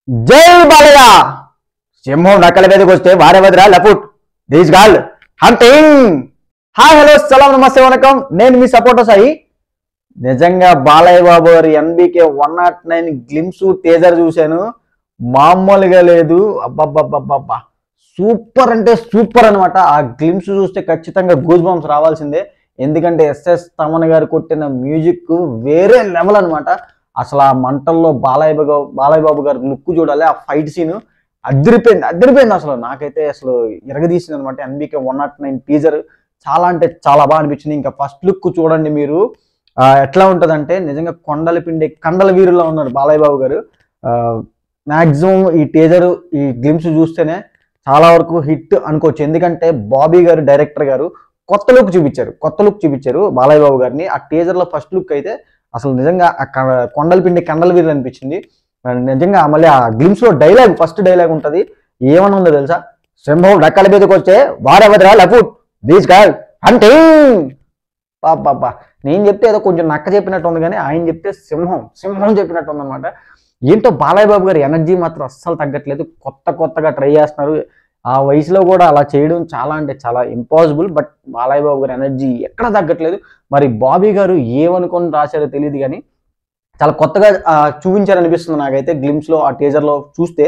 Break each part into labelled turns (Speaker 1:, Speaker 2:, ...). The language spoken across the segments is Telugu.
Speaker 1: జై బాలయ్య సింహం నక్కల మీదకి వస్తే వారెవదిరా లపుట్ దీస్ గాల్ హంటింగ్. హాయ్ హలో సలాం నమస్తే వనకం, నేను మీ సపోర్టర్ సాయి. నిజంగా బాలయ్య బాబు గారి ఎన్బికే 109 గ్లిమ్స్ టేజర్ చూశాను, మామూలుగా లేదు. అబ్బబ్బబ్బబ్బబ్బా, సూపర్ అంటే సూపర్ అనమాట. ఆ గ్లిమ్స్ చూస్తే ఖచ్చితంగా గూజ్ బంప్స్ రావాల్సిందే, ఎందుకంటే ఎస్ఎస్ తమన్ గారు కొట్టిన మ్యూజిక్ వేరే లెవెల్ అనమాట. అసలు ఆ మంటల్లో బాలయ్య బాబు గారు లుక్ చూడాలి, ఆ ఫైట్ సీన్ అదిరిపోయింది అసలు. నాకైతే అసలు ఎరగదీసింది అనమాట ఎన్బికే 109 టీజర్. చాలా అంటే చాలా బాగా అనిపించింది. ఇంకా ఫస్ట్ లుక్ చూడండి మీరు, ఎట్లా ఉంటదంటే నిజంగా కొండల పిండి కండల వీరుల్లో ఉన్నాడు బాలయ్య బాబు గారు. మ్యాక్సిమం ఈ టీజర్ ఈ గ్లిమ్స్ చూస్తేనే చాలా వరకు హిట్ అనుకోవచ్చు, ఎందుకంటే బాబీ గారు డైరెక్టర్ గారు కొత్త లుక్ చూపించారు బాలయ్య బాబు గారిని. ఆ టీజర్ లో ఫస్ట్ లుక్ అయితే అసలు నిజంగా కొండల పిండి కండల వీరులు అనిపించింది నిజంగా. మళ్ళీ ఆ గ్లిమ్స్ లో ఫస్ట్ డైలాగ్ ఉంటది, ఏమన్నా ఉందో తెలుసా? సింహం రెక్కల మీదకి వస్తే వారెవదిరా లపుట్ దీస్ గాల్ హంటింగ్. పాపా, నేను చెప్తే ఏదో కొంచెం నక్క చెప్పినట్టు ఉంది, కానీ ఆయన చెప్తే సింహం చెప్పినట్టు ఉందన్నమాట. ఏంటో బాలయ్య బాబు గారి ఎనర్జీ మాత్రం అస్సలు తగ్గట్లేదు, కొత్తగా ట్రై చేస్తున్నారు. ఆ వయసులో కూడా అలా చేయడం చాలా అంటే చాలా ఇంపాసిబుల్, బట్ బాలయ్య బాబు గారి ఎనర్జీ ఎక్కడ తగ్గట్లేదు. మరి బాబీ గారు ఏమనుకొని రాశారో తెలియదు, కానీ చాలా కొత్తగా చూపించారనిపిస్తుంది నాకైతే గ్లిమ్స్ లో, ఆ టీజర్ లో చూస్తే.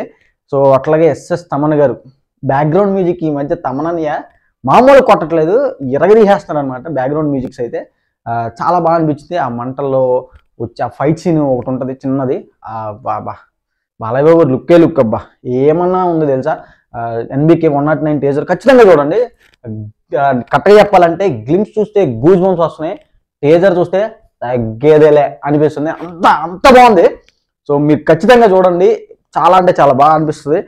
Speaker 1: సో అట్లాగే ఎస్ఎస్ తమన్ గారు బ్యాక్గ్రౌండ్ మ్యూజిక్ ఈ మధ్య తమనయ్య మామూలు కొట్టట్లేదు, ఎరగదీసేస్తున్నారు అనమాట బ్యాక్గ్రౌండ్ మ్యూజిక్స్ అయితే. చాలా బాగా అనిపించింది. ఆ మంటల్లో వచ్చి ఆ ఫైట్ సీన్ ఒకటి ఉంటుంది చిన్నది, బాలయ్య బాబు లుక్ అబ్బా, ఏమన్నా ఉంది తెలుసా? ఎన్బికే 109 టీజర్ ఖచ్చితంగా చూడండి. కరెక్ట్గా చెప్పాలంటే గ్లిమ్స్ చూస్తే గూజ్ బంప్స్ వస్తున్నాయి, టీజర్ చూస్తే తగ్గేదేలే అనిపిస్తుంది, అంత బాగుంది. సో మీరు ఖచ్చితంగా చూడండి, చాలా అంటే చాలా బాగా అనిపిస్తుంది.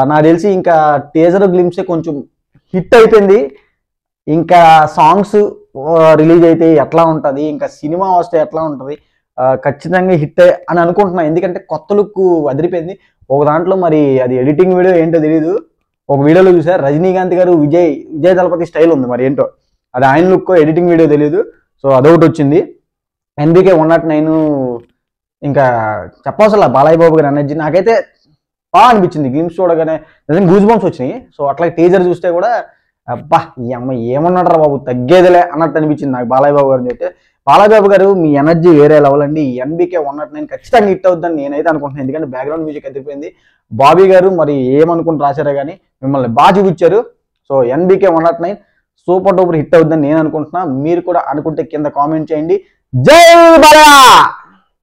Speaker 1: నాకు తెలిసి ఇంకా టీజర్ గ్లిమ్సే కొంచెం హిట్ అయిపోయింది. ఇంకా సాంగ్స్ రిలీజ్ అయితే ఎట్లా ఉంటుంది, ఇంకా సినిమా వస్తే ఎట్లా ఉంటుంది, ఖచ్చితంగా హిట్ అని అనుకుంటున్నాను, ఎందుకంటే కొత్త లుక్ అదిరిపోయింది. ఒక దాంట్లో మరి అది ఎడిటింగ్ వీడియో ఏంటో తెలియదు, ఒక వీడియోలో చూసారు రజనీకాంత్ గారు విజయ్ దళపతి స్టైల్ ఉంది, మరి ఏంటో అది ఆయన లుక్ ఎడిటింగ్ వీడియో తెలియదు. సో అదొకటి వచ్చింది. ఎన్బికే 109 ఇంకా చెప్పవసలా బాలయ్య బాబు గారి ఎనర్జీ నాకైతే బాగా అనిపించింది. గేమ్స్ చూడగానే నిజంగా గూజ్ బంప్స్ వచ్చినాయి. సో అట్లా టీజర్ చూస్తే కూడా అబ్బా ఈ అమ్మ ఏమన్నాడరా బాబు తగ్గేదిలే అన్నట్టు అనిపించింది నాకు బాలయ్య బాబు గారిని అయితే. బాలయ్య బాబు గారు మీ ఎనర్జీ వేరే లెవెల్ అండి. ఎన్బికే 109 ఖచ్చితంగా హిట్ అవుతుందని నేనైతే అనుకుంటున్నాను, ఎందుకంటే బ్యాక్గ్రౌండ్ మ్యూజిక్ ఎదిరిపోయింది. బాబీ గారు మరి ఏమనుకుని రాశారో కానీ మిమ్మల్ని బాగా చూపించారు. So NBK 109 super duper hit అవుతుందని నేను అనుకుంటున్నా. మీరు కూడా అనుకుంటే కింద కామెంట్ చేయండి. జై బాలయ్య.